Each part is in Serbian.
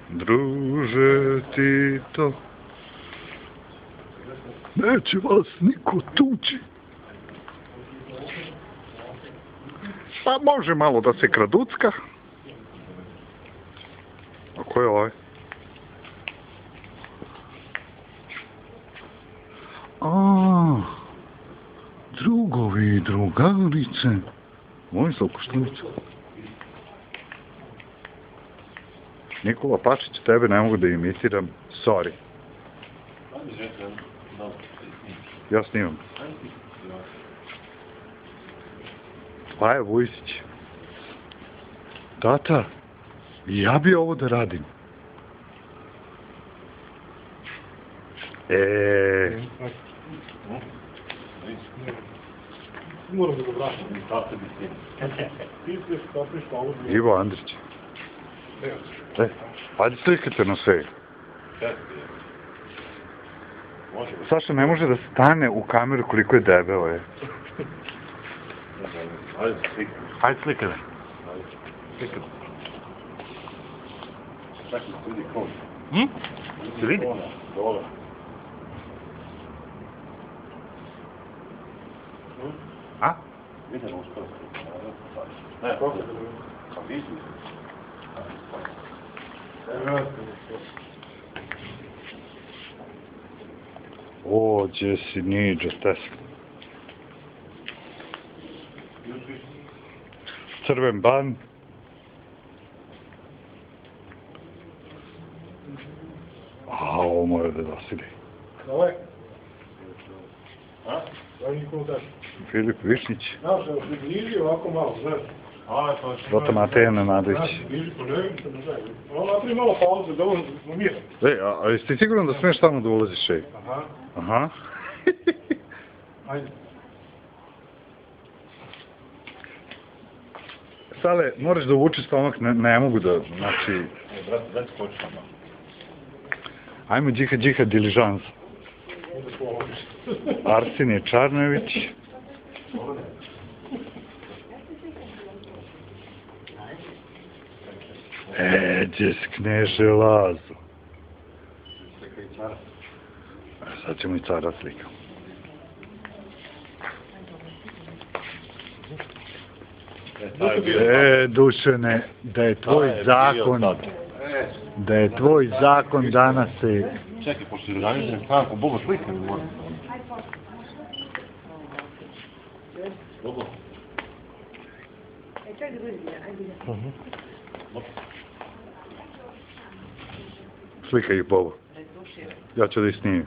Druže Tito, neće vas niko tući. Pa može malo da se kraducka. A ko je ovaj? A, drugovi i drugarice. Vojislav Koštunić. Nikola Pašić, tebe ne mogu da imitiram, sorry. Ja snimam. Paja Vujsić. Tata, ja bi ovo da radim. Moram da ga vraćam, tata bi snimam. Ti se stopiš pa ovo... Ivo Andrić. Hajde slikajte na sve. Saša ne može da stane u kameru koliko je debelo je. Hajde slikaj. Hajde slikaj. Slikaj. Čekaj, se vidi konj. Se vidi? Dole. A? Vidimo uskoro. Ne, problem. Pa vidi. O, gdje si niđe, tesk. Crven ban. A, ovo mora da dosidi. Dole. A? Da li nikom daš? Filip Višnić. Znaš, da se bliži ovako malo, znaš. Dota Mateja Nenadović. Bliži po nevicu, ne znam. Ono napravi malo pauze, da on umira. A jesi ti siguran da smiješ tamo da ulaziš, ej? Aha. Aha. Ajde. Sale, moraš da uvučeš stomak, ne mogu da, znači... Brate, daj ti hoćeš tamo. Ajmo džiha diližans. Arsenije Čarnojević. Gdje si kneže Lazo? Sad ćemo i cara slikam. Dušene, da je tvoj zakon, da je tvoj zakon danas se... Čekaj, pošto organizujem stanku, Bobo slika mi mora. Bobo. Slika ih, Bobo. Ja ću da ih snimim.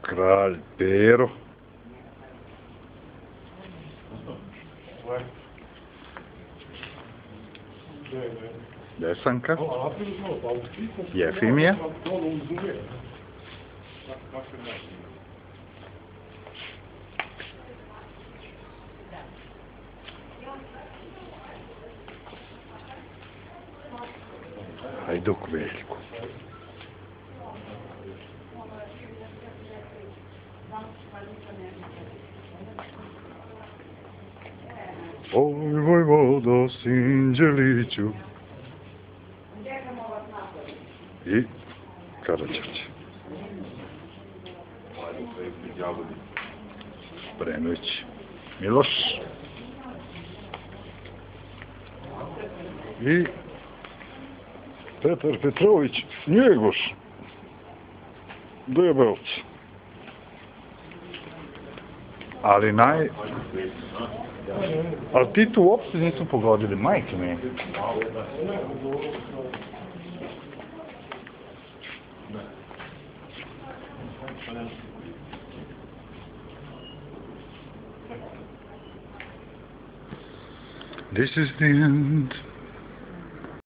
Kralj Pero. Desanka. Jefimija. Hajduk Veljko. Oj, vojvodo Sinđeliću. I Karađorđe. Sprenović Miloš. I Petar Petrović Njegoš. Debelc. Ali ali ti tu uopšte nisu pogodili, majke mi. This is the end.